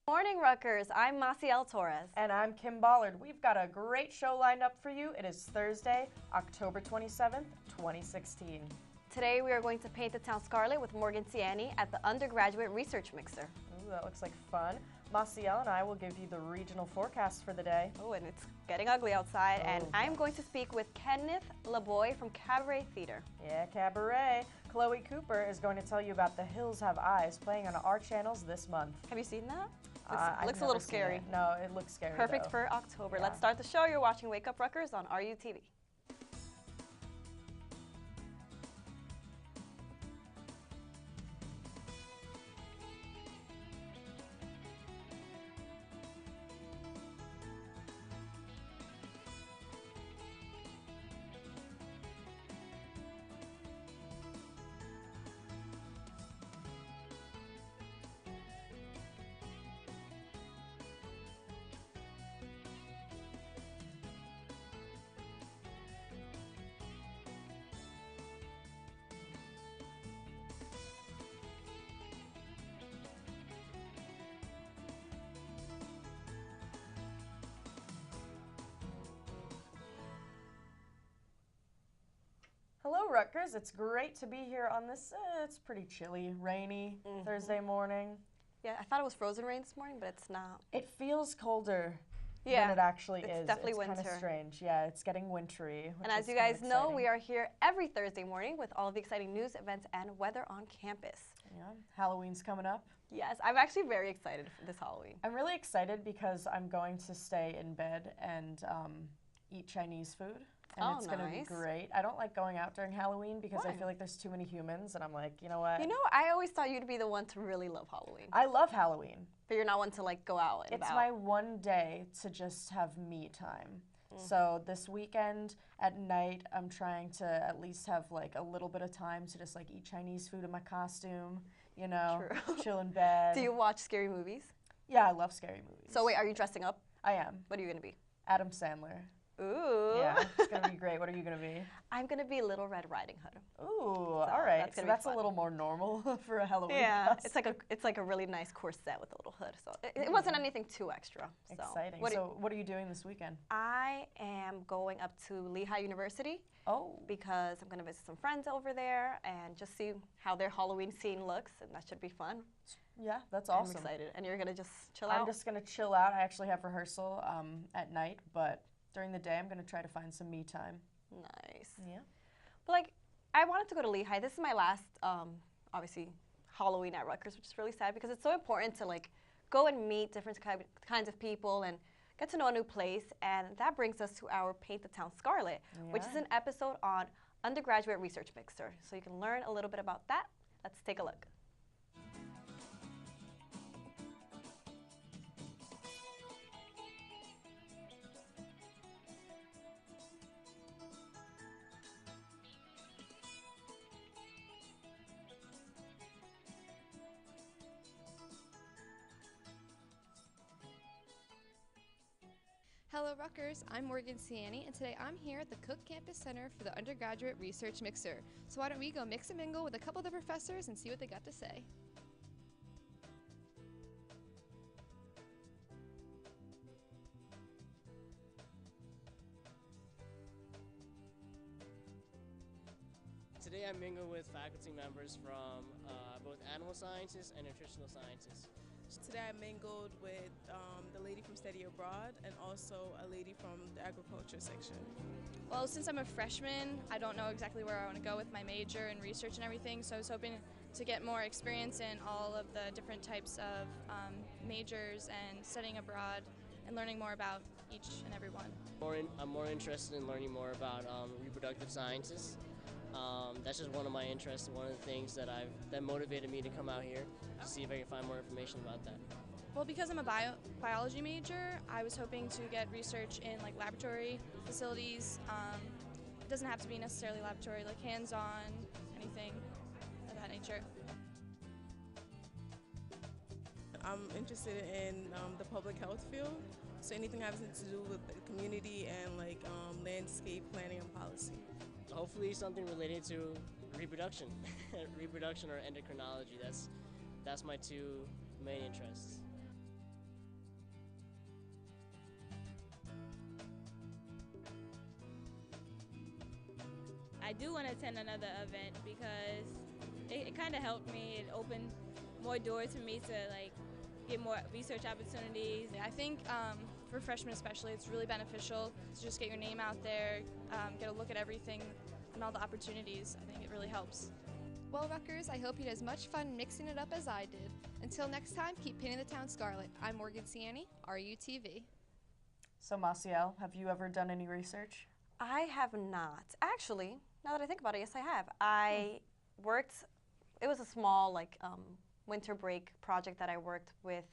Morning, Rutgers. I'm Masiel Torres. And I'm Kim Bollard. We've got a great show lined up for you. It is Thursday, October 27th, 2016. Today we are going to paint the town scarlet with Morgan Ciani at the Undergraduate Research Mixer. Ooh, that looks like fun. Masiel and I will give you the regional forecast for the day. Oh, and it's getting ugly outside, and I'm going to speak with Kenneth Laboy from Cabaret Theater. Yeah, Cabaret. Chloe Cooper is going to tell you about The Hills Have Eyes playing on our channels this month. Have you seen that? Looks a little scary. No, it looks scary. Perfect though. for October. Yeah. Let's start the show. You're watching Wake Up Rutgers on RUTV. Hello, Rutgers. It's great to be here on this, it's pretty chilly, rainy Thursday morning. Yeah, I thought it was frozen rain this morning, but it's not. It feels colder Yeah, than it actually it's is. definitely it's kind winter. of strange. Yeah, it's getting wintry. And as you guys know, we are here every Thursday morning with all of the exciting news, events, and weather on campus. Yeah, Halloween's coming up. Yes, I'm actually very excited for this Halloween. I'm really excited because I'm going to stay in bed and eat Chinese food. And it's going to be great. I don't like going out during Halloween because I feel like there's too many humans, and I'm like, you know what? You know, I always thought you'd be the one to really love Halloween. I love Halloween. But you're not one to like go out and It's about. my one day to just have me time. So this weekend at night, I'm trying to at least have like a little bit of time to just like eat Chinese food in my costume, you know, chill in bed. Do you watch scary movies? Yeah, I love scary movies. So wait, are you dressing up? I am. What are you going to be? Adam Sandler. Ooh. Yeah, it's going to be great. What are you going to be? I'm going to be Little Red Riding Hood. Ooh, all right. That's a little more normal for a Halloween costume. it's like a really nice corset with a little hood. So it wasn't anything too extra. So. Exciting. What are you doing this weekend? I am going up to Lehigh University. Oh. Because I'm going to visit some friends over there and just see how their Halloween scene looks, and that should be fun. Yeah, that's awesome. I'm excited. And you're going to just chill out? I'm just going to chill out. I actually have rehearsal at night, but during the day, I'm going to try to find some me time. Nice. Yeah. But, like, I wanted to go to Lehigh. This is my last, obviously, Halloween at Rutgers, which is really sad because it's so important to, like, go and meet different kinds of people and get to know a new place. And that brings us to our Paint the Town Scarlet, which is an episode on Undergraduate Research Mixer. So you can learn a little bit about that. Let's take a look. Hello Rutgers, I'm Morgan Ciani, and today I'm here at the Cook Campus Center for the Undergraduate Research Mixer. So why don't we go mix and mingle with a couple of the professors and see what they got to say. Today I mingle with faculty members from both animal sciences and nutritional sciences. Today I mingled with the lady from Study Abroad and also a lady from the agriculture section. Well, since I'm a freshman, I don't know exactly where I want to go with my major and research and everything, so I was hoping to get more experience in all of the different types of majors and studying abroad and learning more about each and every one. I'm more interested in learning more about reproductive sciences. That's just one of my interests, one of the things that motivated me to come out here to see if I can find more information about that. Well, because I'm a biology major, I was hoping to get research in like laboratory facilities. It doesn't have to be necessarily laboratory, like hands-on, anything of that nature. I'm interested in the public health field, so anything having to do with the community and like landscape planning and policy. Hopefully something related to reproduction, reproduction or endocrinology. That's my two main interests. I do want to attend another event because it kind of helped me. It opened more doors for me to like get more research opportunities. I think for freshmen especially, it's really beneficial to just get your name out there, get a look at everything and all the opportunities. I think it really helps. Well, Rutgers, I hope you had as much fun mixing it up as I did. Until next time, keep painting the town scarlet. I'm Morgan Ciani, RUTV. So, Masiel, have you ever done any research? I have not. Actually, now that I think about it, yes, I have. I worked, it was a small, like, winter break project that I worked with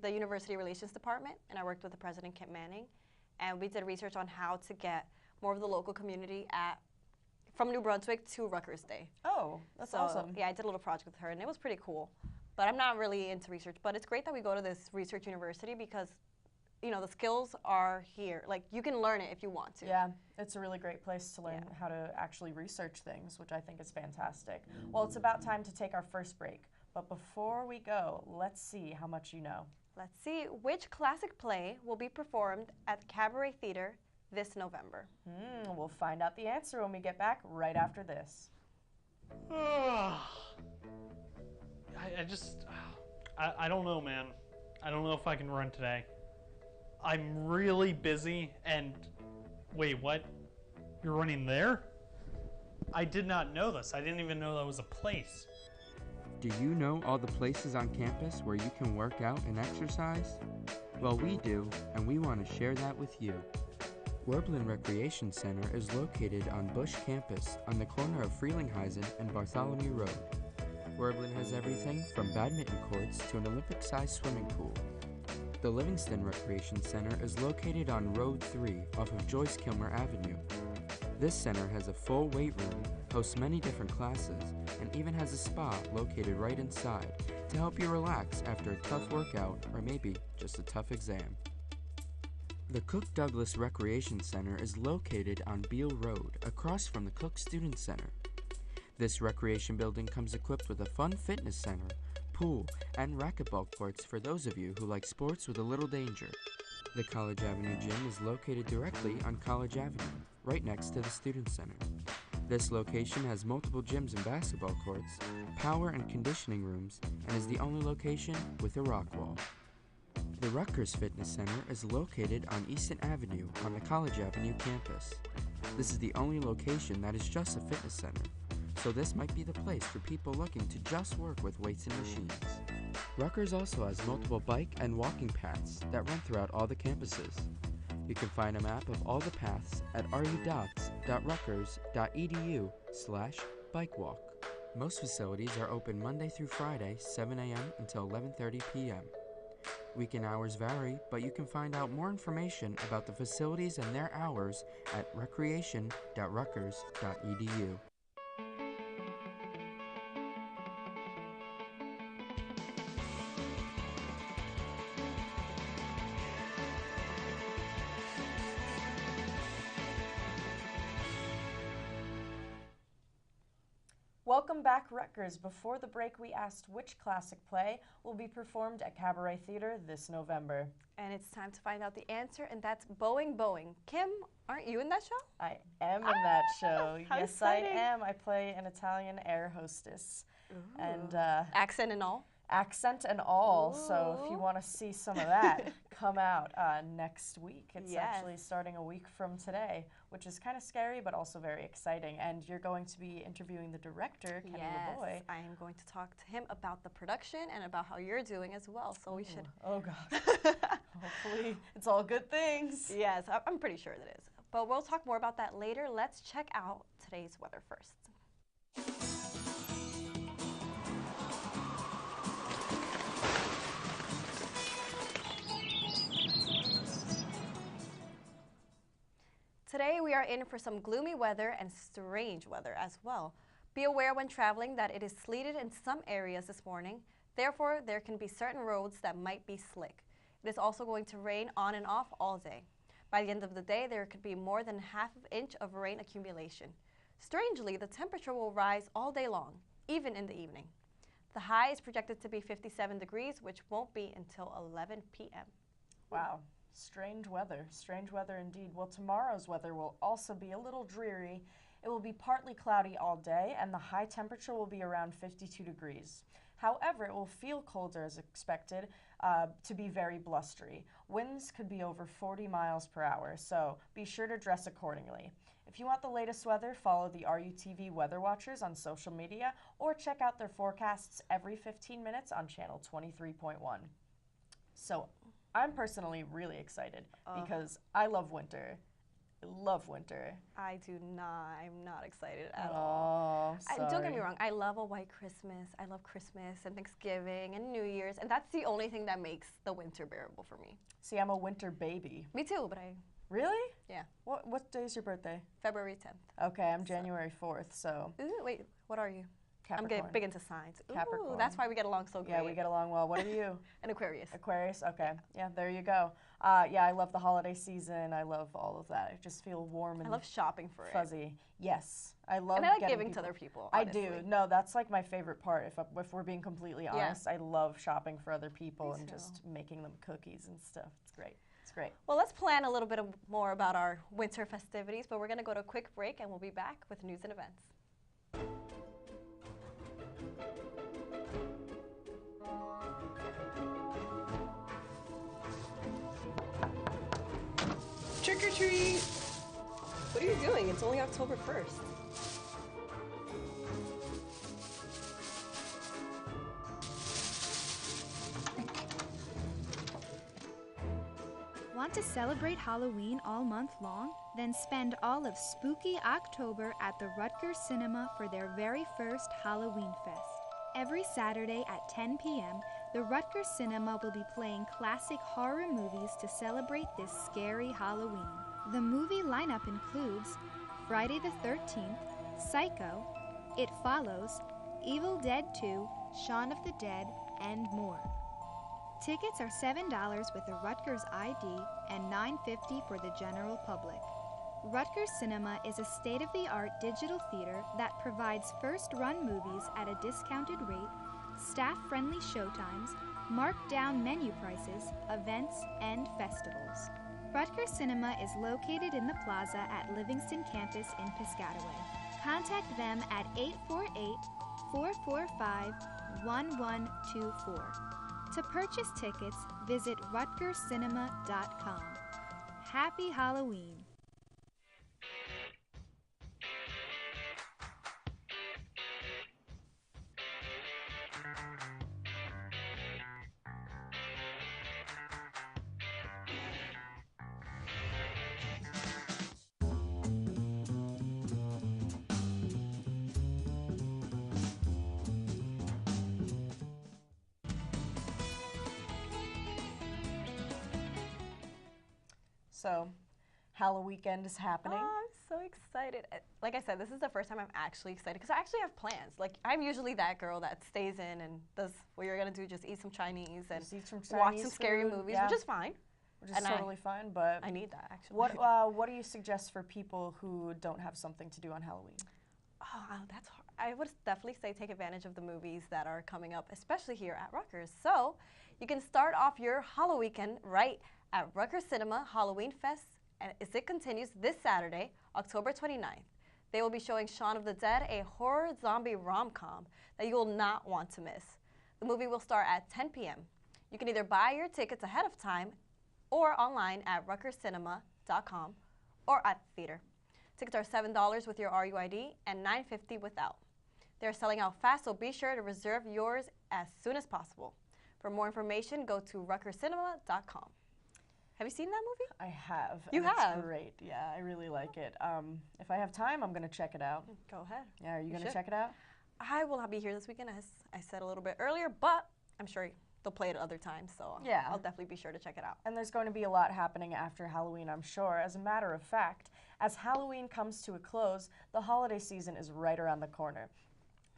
the University Relations Department, and I worked with the president, Kim Manning, and we did research on how to get more of the local community from New Brunswick to Rutgers Day. Oh, that's awesome. Yeah, I did a little project with her, and it was pretty cool. But I'm not really into research, but it's great that we go to this research university because, you know, the skills are here. Like, you can learn it if you want to. Yeah, it's a really great place to learn how to actually research things, which I think is fantastic. Well, it's about time to take our first break. But before we go, let's see how much you know. Let's see which classic play will be performed at the Cabaret Theater this November. We'll find out the answer when we get back right after this. I don't know, man. I don't know if I can run today. I'm really busy and... Wait, what? You're running there? I did not know this. I didn't even know that was a place. Do you know all the places on campus where you can work out and exercise? Well, we do, and we want to share that with you. Werblin Recreation Center is located on Bush campus on the corner of Frelinghuysen and Bartholomew Road. Werblin has everything from badminton courts to an Olympic-sized swimming pool. The Livingston Recreation Center is located on Road 3 off of Joyce Kilmer Avenue. This center has a full weight room, hosts many different classes, and even has a spa located right inside to help you relax after a tough workout or maybe just a tough exam. The Cook Douglas Recreation Center is located on Beale Road, across from the Cook Student Center. This recreation building comes equipped with a fun fitness center, pool, and racquetball courts for those of you who like sports with a little danger. The College Avenue Gym is located directly on College Avenue, right next to the Student Center. This location has multiple gyms and basketball courts, power and conditioning rooms, and is the only location with a rock wall. The Rutgers Fitness Center is located on Easton Avenue on the College Avenue campus. This is the only location that is just a fitness center, so this might be the place for people looking to just work with weights and machines. Rutgers also has multiple bike and walking paths that run throughout all the campuses. You can find a map of all the paths at rudocs.rutgers.edu/bikewalk. Most facilities are open Monday through Friday, 7 a.m. until 11:30 p.m. Weekend hours vary, but you can find out more information about the facilities and their hours at recreation.rutgers.edu. Welcome back, Rutgers. Before the break, we asked which classic play will be performed at Cabaret Theater this November. And it's time to find out the answer, and that's Boeing Boeing. Kim, aren't you in that show? I am in that show. How Yes, exciting. I am. I play an Italian air hostess. Ooh. And Accent and all? accent and all. So if you Ooh. want to see some of that, come out next week. It's Yes. actually starting a week from today, which is kind of scary but also very exciting. And you're going to be interviewing the director, Kenneth Laboy. I am going to talk to him about the production and about how you're doing as well. So we should. Oh gosh. Hopefully it's all good things. Yes, I'm pretty sure it is. But we'll talk more about that later. Let's check out today's weather first. Today we are in for some gloomy weather and strange weather as well. Be aware when traveling that it is sleeted in some areas this morning. Therefore, there can be certain roads that might be slick. It is also going to rain on and off all day. By the end of the day, there could be more than half an inch of rain accumulation. Strangely, the temperature will rise all day long, even in the evening. The high is projected to be 57 degrees, which won't be until 11 p.m. Wow. Strange weather indeed. Well, tomorrow's weather will also be a little dreary. It will be partly cloudy all day, and the high temperature will be around 52 degrees. However, it will feel colder as expected to be very blustery. Winds could be over 40 miles per hour, so be sure to dress accordingly. If you want the latest weather, follow the RUTV Weather Watchers on social media or check out their forecasts every 15 minutes on channel 23.1. So I'm personally really excited because I love winter. Love winter. I do not. I'm not excited at all. Don't get me wrong. I love a white Christmas. I love Christmas and Thanksgiving and New Year's, and that's the only thing that makes the winter bearable for me. See, I'm a winter baby. Me too, but I... Really? Yeah. What day is your birthday? February 10th. Okay, I'm January 4th, so... Ooh, wait, what are you? Capricorn. I'm getting big into signs. Capricorn. Ooh, that's why we get along so great. Yeah, we get along well. What are you? An Aquarius. Aquarius? Okay. Yeah, there you go. Yeah, I love the holiday season. I love all of that. I just feel warm and I love shopping for fuzzy. Yes. I love and I like getting giving to other people, honestly. I do. No, that's like my favorite part. If we're being completely honest, I love shopping for other people and just making them cookies and stuff. It's great. It's great. Well, let's plan a little bit more about our winter festivities, but we're going to go to a quick break and we'll be back with news and events. Trick or treat! What are you doing? It's only October 1st. Want to celebrate Halloween all month long? Then spend all of spooky October at the Rutgers Cinema for their very first Halloween Fest. Every Saturday at 10 p.m., the Rutgers Cinema will be playing classic horror movies to celebrate this scary Halloween. The movie lineup includes Friday the 13th, Psycho, It Follows, Evil Dead 2, Shaun of the Dead, and more. Tickets are $7 with a Rutgers ID and $9.50 for the general public. Rutgers Cinema is a state-of-the-art digital theater that provides first-run movies at a discounted rate, staff-friendly showtimes, marked-down menu prices, events, and festivals. Rutgers Cinema is located in the plaza at Livingston Campus in Piscataway. Contact them at 848-445-1124. To purchase tickets, visit rutgerscinema.com. Happy Halloween! So, Halloween weekend is happening. Oh, I'm so excited. Like I said, this is the first time I'm actually excited because I actually have plans. Like, I'm usually that girl that stays in and does what you're going to do, just eat some Chinese and watch some scary movies, which is fine. Which is totally fine, but... I need that, actually. What do you suggest for people who don't have something to do on Halloween? Oh, that's hard. I would definitely say take advantage of the movies that are coming up, especially here at Rutgers. So, you can start off your Halloween weekend right at Rutgers Cinema Halloween Fest, and it continues this Saturday, October 29th. They will be showing Shaun of the Dead, a horror zombie rom-com that you will not want to miss. The movie will start at 10 p.m. You can either buy your tickets ahead of time or online at rutgerscinema.com or at the theater. Tickets are $7 with your RUID and $9.50 without. They're selling out fast, so be sure to reserve yours as soon as possible. For more information, go to rutgerscinema.com. Have you seen that movie? I have. You have? It's great. Yeah, I really like it. If I have time, I'm going to check it out. Go ahead. Yeah, are you going to check it out? I will not be here this weekend, as I said a little bit earlier, but I'm sure they'll play it other times, so yeah. I'll definitely be sure to check it out. And there's going to be a lot happening after Halloween, I'm sure. As a matter of fact, as Halloween comes to a close, the holiday season is right around the corner.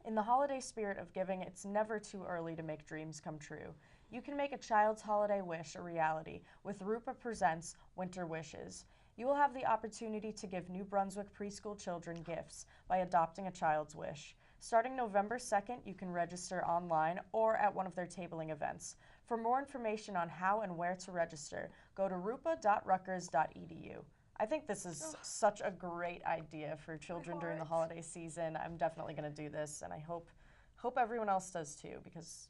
In the holiday spirit of giving, it's never too early to make dreams come true. You can make a child's holiday wish a reality with Rupa Presents Winter Wishes. You will have the opportunity to give New Brunswick preschool children gifts by adopting a child's wish. Starting November 2nd, you can register online or at one of their tabling events. For more information on how and where to register, go to rupa.rutgers.edu. I think this is such a great idea for children during the holiday season. I'm definitely going to do this, and I hope everyone else does too, because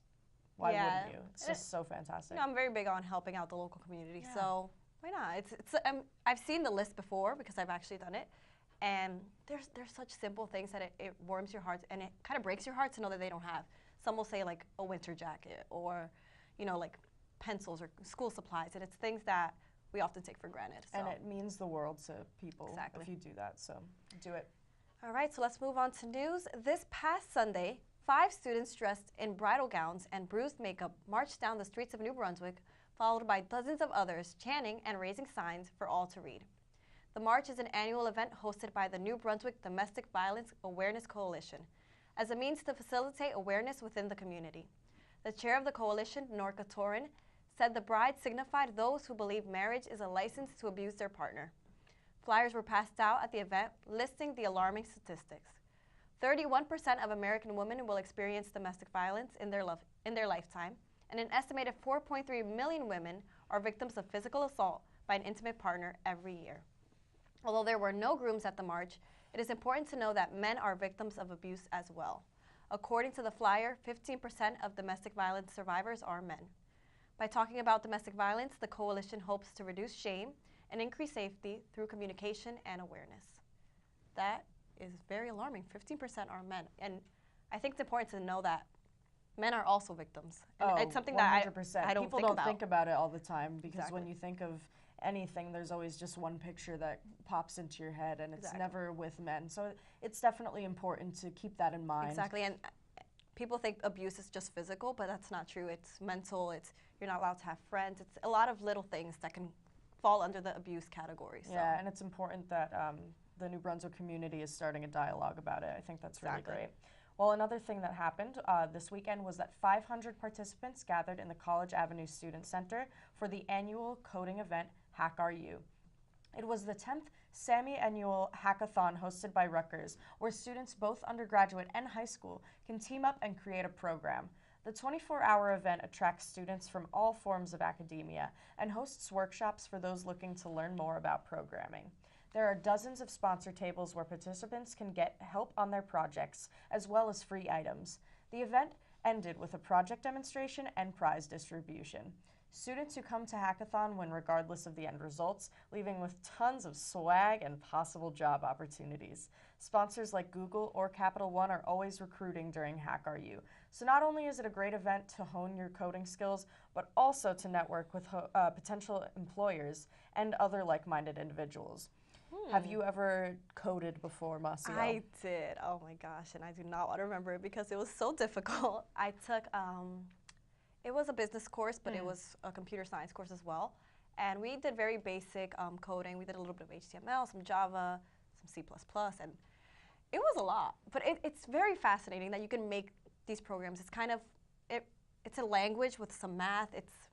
why wouldn't you? It's just so fantastic. You know, I'm very big on helping out the local community, so why not? I've seen the list before because I've actually done it, and there's such simple things that it warms your heart, and it kind of breaks your heart to know that they don't have. Some will say like a winter jacket, or like pencils or school supplies, and it's things that we often take for granted. So. And it means the world to people Exactly. if you do that, so do it. All right, so let's move on to news. This past Sunday, 5 students dressed in bridal gowns and bruised makeup marched down the streets of New Brunswick, followed by dozens of others chanting and raising signs for all to read. The march is an annual event hosted by the New Brunswick Domestic Violence Awareness Coalition as a means to facilitate awareness within the community. The chair of the coalition, Norca Torres, said the bride signified those who believe marriage is a license to abuse their partner. Flyers were passed out at the event listing the alarming statistics. 31% of American women will experience domestic violence in their lifetime, and an estimated 4.3 million women are victims of physical assault by an intimate partner every year. Although there were no grooms at the march, it is important to know that men are victims of abuse as well. According to the flyer, 15% of domestic violence survivors are men. By talking about domestic violence, the coalition hopes to reduce shame and increase safety through communication and awareness. That is very alarming. 15% are men. And I think it's important to know that men are also victims. And it's something 100%. That I don't People think don't about. think about it all the time, because Exactly. when you think of anything, there's always just one picture that pops into your head, and it's never with men. So it's definitely important to keep that in mind. Exactly. And people think abuse is just physical, but that's not true. It's mental. You're not allowed to have friends. It's a lot of little things that can fall under the abuse category. So. Yeah, and it's important that the New Brunswick community is starting a dialogue about it. I think that's really great. Well, another thing that happened this weekend was that 500 participants gathered in the College Avenue Student Center for the annual coding event, Hack RU. It was the 10th semi-annual hackathon hosted by Rutgers, where students both undergraduate and high school can team up and create a program. The 24-hour event attracts students from all forms of academia and hosts workshops for those looking to learn more about programming. There are dozens of sponsor tables where participants can get help on their projects, as well as free items. The event ended with a project demonstration and prize distribution. Students who come to Hackathon win regardless of the end results, leaving with tons of swag and possible job opportunities. Sponsors like Google or Capital One are always recruiting during Hack RU. So not only is it a great event to hone your coding skills, but also to network with potential employers and other like-minded individuals. Have you ever coded before, Masiel? I did. Oh my gosh, and I do not want to remember it because it was so difficult. I took, it was a business course, but it was a computer science course as well. And we did very basic coding. We did a little bit of HTML, some Java, some C++, and it was a lot. But it's very fascinating that you can make these programs. It's kind of, it's a language with some math. It's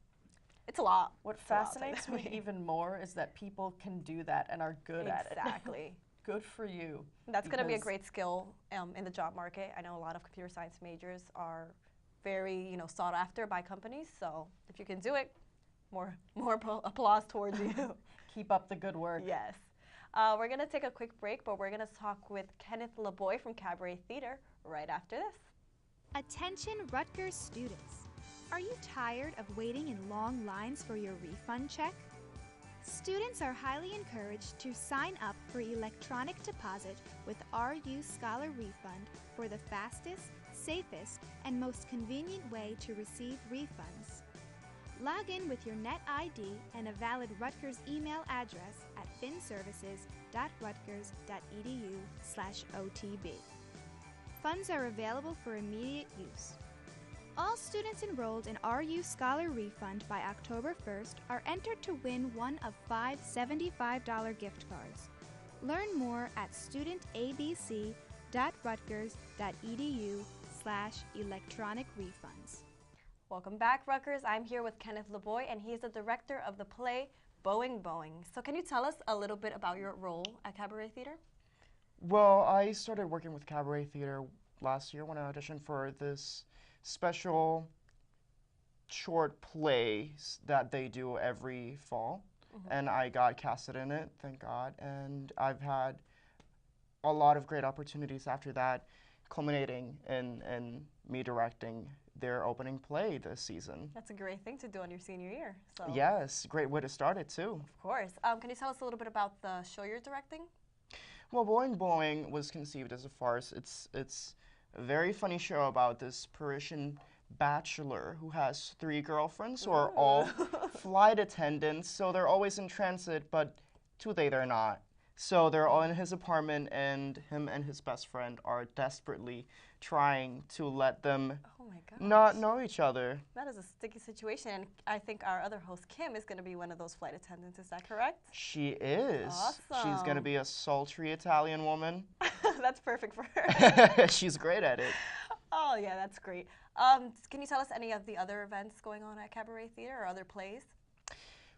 a lot. What fascinates me even more is that people can do that and are good at it. Exactly. Good for you. That's going to be a great skill in the job market. I know a lot of computer science majors are very, sought after by companies. So if you can do it, more applause towards you. Keep up the good work. Yes. We're going to take a quick break, but we're going to talk with Kenneth Laboy from Cabaret Theater right after this. Attention Rutgers students. Are you tired of waiting in long lines for your refund check? Students are highly encouraged to sign up for electronic deposit with RU Scholar Refund for the fastest, safest, and most convenient way to receive refunds. Log in with your net ID and a valid Rutgers email address at finservices.rutgers.edu/OTB. Funds are available for immediate use. All students enrolled in RU Scholar Refund by October 1st are entered to win one of 5 $75 gift cards. Learn more at studentabc.rutgers.edu/electronic refunds. Welcome back, Rutgers. I'm here with Kenneth Laboy, and he is the director of the play Boeing Boeing. So can you tell us a little bit about your role at Cabaret Theater? Well, I started working with Cabaret Theater last year when I auditioned for this special short plays that they do every fall. and I got casted in it, thank God. And I've had a lot of great opportunities after that, culminating in me directing their opening play this season. That's a great thing to do on your senior year. So. Yes, great way to start it too. Of course. Can you tell us a little bit about the show you're directing? Well, Boeing Boeing was conceived as a farce. It's a very funny show about this Parisian bachelor who has 3 girlfriends who are all flight attendants, so they're always in transit, but today they're not. So they're all in his apartment, and him and his best friend are desperately trying to let them not know each other. That is a sticky situation, and I think our other host, Kim, is going to be one of those flight attendants. Is that correct? She is. Awesome. She's going to be a sultry Italian woman. That's perfect for her. She's great at it. Oh, yeah, that's great. Can you tell us any of the other events going on at Cabaret Theater or other plays?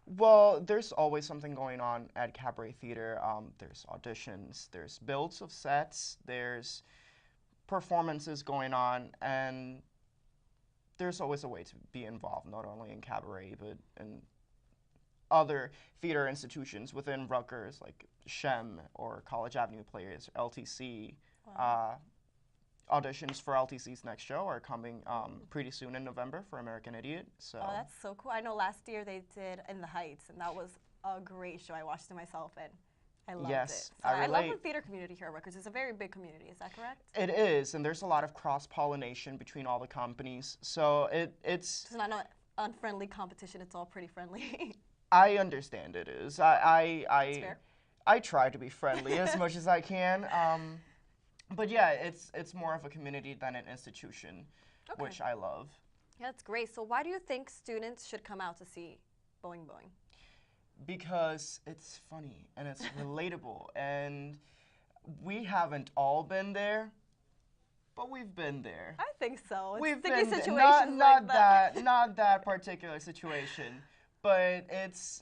Well, there's always something going on at Cabaret Theater. There's auditions, there's builds of sets, there's performances going on, and there's always a way to be involved, not only in Cabaret, but in other theater institutions within Rutgers, like SHEM or College Avenue Players, LTC. Wow. Auditions for LTC's next show are coming pretty soon in November for American Idiot. So. Oh, that's so cool. I know last year they did In the Heights, and that was a great show. I watched it myself, and I loved it. So I love the theater community here at Rutgers. It's a very big community. Is that correct? It is, and there's a lot of cross-pollination between all the companies. So it's... It's not an unfriendly competition. It's all pretty friendly. I understand it is. That's fair. I try to be friendly as much as I can. But yeah, it's more of a community than an institution, which I love. Yeah, that's great. So why do you think students should come out to see Boeing Boeing? Because it's funny and it's relatable, and we haven't all been there, but we've been there. I think so. We've sticky been situations not like that. not that particular situation, but it's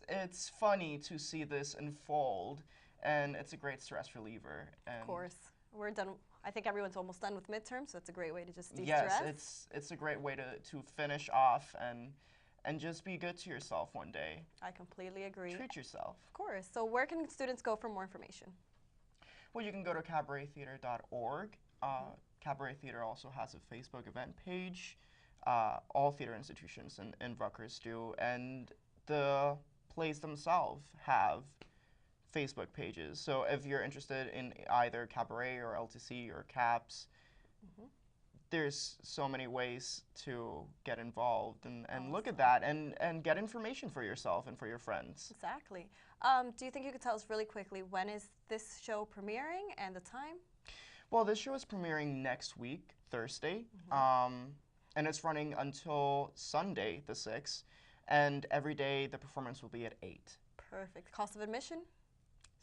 funny to see this unfold, and it's a great stress reliever. And of course. We're done. I think everyone's almost done with midterms, so it's a great way to just de-stress. Yes, it's a great way to finish off and just be good to yourself one day. I completely agree. Treat yourself. Of course. So where can students go for more information? Well, you can go to cabarettheater.org. Cabaret Theater also has a Facebook event page. All theater institutions in Rutgers do, and the plays themselves have Facebook pages. So if you're interested in either Cabaret or LTC or CAPS, there's so many ways to get involved and look at that and get information for yourself and for your friends. Exactly. Do you think you could tell us really quickly, when is this show premiering and the time? Well, this show is premiering next week, Thursday, and it's running until Sunday, the 6th, and every day the performance will be at 8. Perfect. Cost of admission?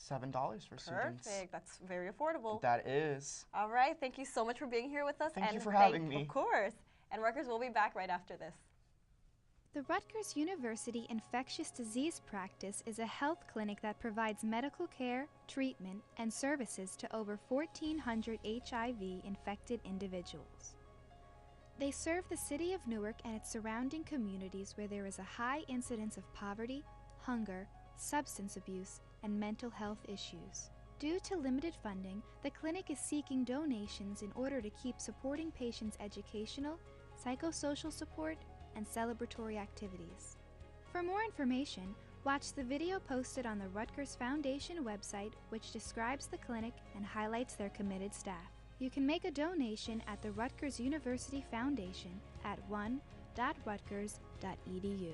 $7 for students. Perfect. That's very affordable. That is. All right. Thank you so much for being here with us. Thank you for having me. Of course. And Rutgers will be back right after this. The Rutgers University Infectious Disease Practice is a health clinic that provides medical care, treatment, and services to over 1,400 HIV-infected individuals. They serve the city of Newark and its surrounding communities where there is a high incidence of poverty, hunger, substance abuse, and mental health issues. Due to limited funding, the clinic is seeking donations in order to keep supporting patients' educational, psychosocial support, and celebratory activities. For more information, watch the video posted on the Rutgers Foundation website, which describes the clinic and highlights their committed staff. You can make a donation at the Rutgers University Foundation at one.rutgers.edu.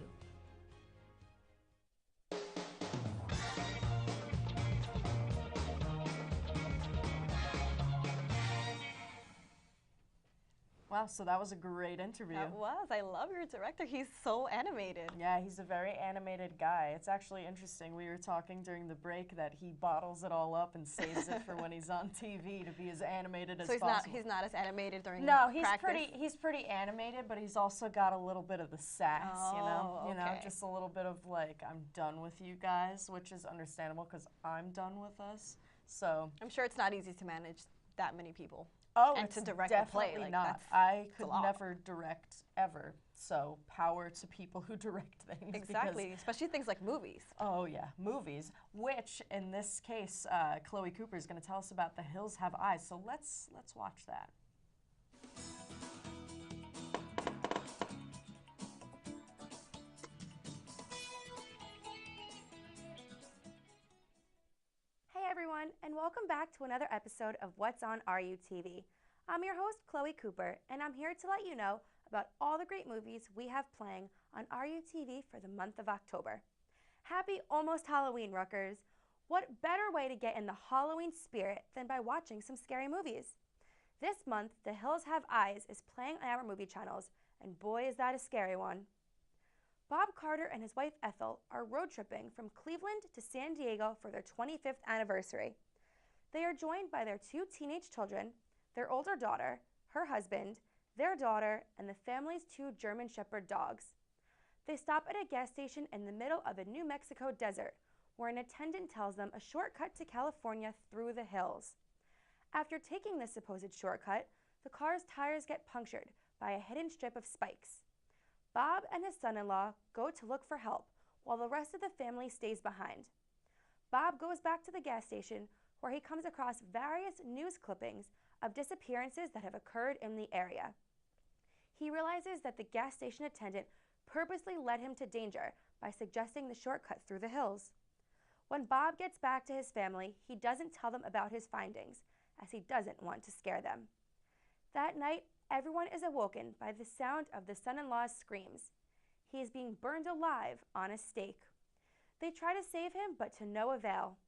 Wow, so that was a great interview. That was. I love your director. He's so animated. Yeah, he's a very animated guy. It's actually interesting. We were talking during the break that he bottles it all up and saves it for when he's on TV to be as animated as possible. So he's not as animated during No, practice? he's pretty animated, but he's also got a little bit of the sass, you know? You know, just a little bit of like, I'm done with you guys, which is understandable because I'm done with us. So I'm sure it's not easy to manage that many people. Oh, and it's to direct the play. definitely Like, not. that's I a could lot. never direct ever. So power to people who direct things. Exactly, especially things like movies. Oh yeah, movies. Which in this case, Chloe Cooper is going to tell us about The Hills Have Eyes. So let's watch that. Hey everyone, and welcome back to another episode of What's on RUTV. I'm your host, Chloe Cooper, and I'm here to let you know about all the great movies we have playing on RUTV for the month of October. Happy almost Halloween, Rutgers! What better way to get in the Halloween spirit than by watching some scary movies? This month, The Hills Have Eyes is playing on our movie channels, and boy is that a scary one. Bob Carter and his wife Ethel are road tripping from Cleveland to San Diego for their 25th anniversary. They are joined by their 2 teenage children, their older daughter, her husband, their daughter, and the family's 2 German Shepherd dogs. They stop at a gas station in the middle of a New Mexico desert, where an attendant tells them a shortcut to California through the hills. After taking this supposed shortcut, the car's tires get punctured by a hidden strip of spikes. Bob and his son-in-law go to look for help, while the rest of the family stays behind. Bob goes back to the gas station, where he comes across various news clippings of disappearances that have occurred in the area. He realizes that the gas station attendant purposely led him to danger by suggesting the shortcut through the hills. When Bob gets back to his family, he doesn't tell them about his findings, as he doesn't want to scare them. That night, everyone is awoken by the sound of the son-in-law's screams. He is being burned alive on a stake. They try to save him, but to no avail.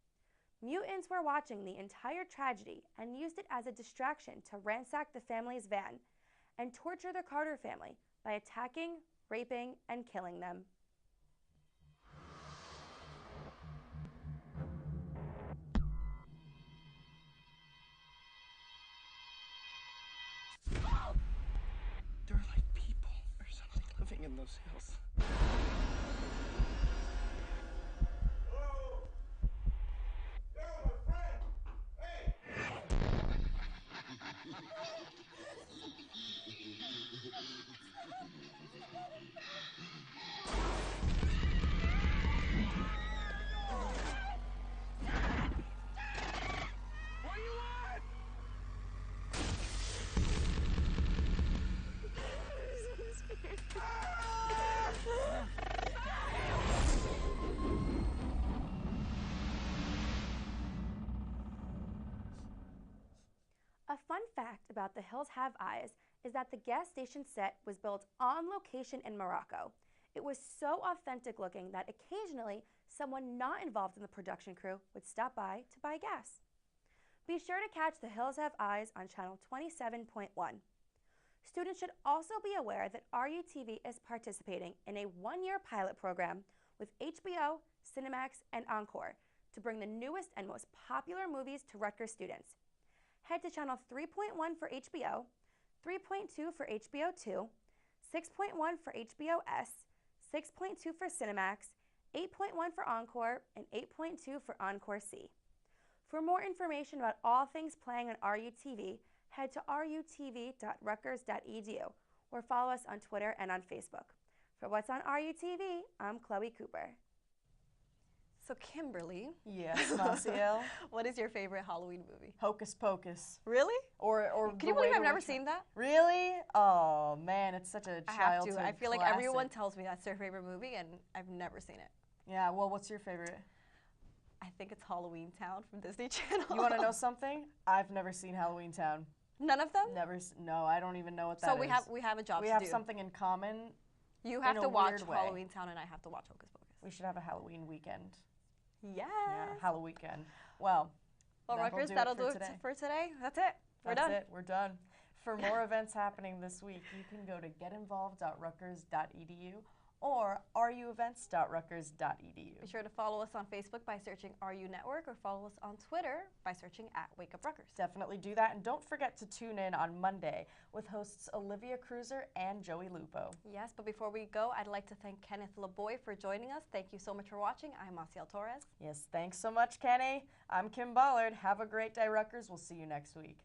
Mutants were watching the entire tragedy and used it as a distraction to ransack the family's van and torture the Carter family by attacking, raping, and killing them. They're like people or something living in those hills. A fun fact about The Hills Have Eyes is that the gas station set was built on location in Morocco. It was so authentic looking that occasionally someone not involved in the production crew would stop by to buy gas. Be sure to catch The Hills Have Eyes on channel 27.1. Students should also be aware that RUTV is participating in a 1-year pilot program with HBO, Cinemax, and Encore to bring the newest and most popular movies to Rutgers students. Head to channel 3.1 for HBO, 3.2 for HBO 2, 6.1 for HBO S, 6.2 for Cinemax, 8.1 for Encore, and 8.2 for Encore C. For more information about all things playing on RUTV, head to rutv.rutgers.edu or follow us on Twitter and on Facebook. For What's on RUTV, I'm Chloe Cooper. So Kimberly. Yes, Masiel. What is your favorite Halloween movie? Hocus Pocus. Really? Or Can you believe I've never seen that? Really? Oh man, it's such a childhood I feel like classic. everyone tells me that's their favorite movie, and I've never seen it. Yeah. Well, what's your favorite? I think it's Halloween Town from Disney Channel. You want to know something? I've never seen Halloween Town. None of them? Never. No, I don't even know what that is. So we have a job to do. We have something in common. You have in to a watch weird way. Halloween Town, and I have to watch Hocus Pocus. We should have a Halloween weekend. Yes. Yeah, Halloween weekend. Well, Rutgers, that'll do it for today. That's it. We're done. That's it. We're done. For more events happening this week, you can go to getinvolved.rutgers.edu or ruevents.rutgers.edu. Be sure to follow us on Facebook by searching RU Network or follow us on Twitter by searching @Wake Up Rutgers. Definitely do that, and don't forget to tune in on Monday with hosts Olivia Cruiser and Joey Lupo. Yes, but before we go, I'd like to thank Kenneth Laboy for joining us. Thank you so much for watching. I'm Masiel Torres. Yes, thanks so much, Kenny. I'm Kim Bollard. Have a great day, Rutgers. We'll see you next week.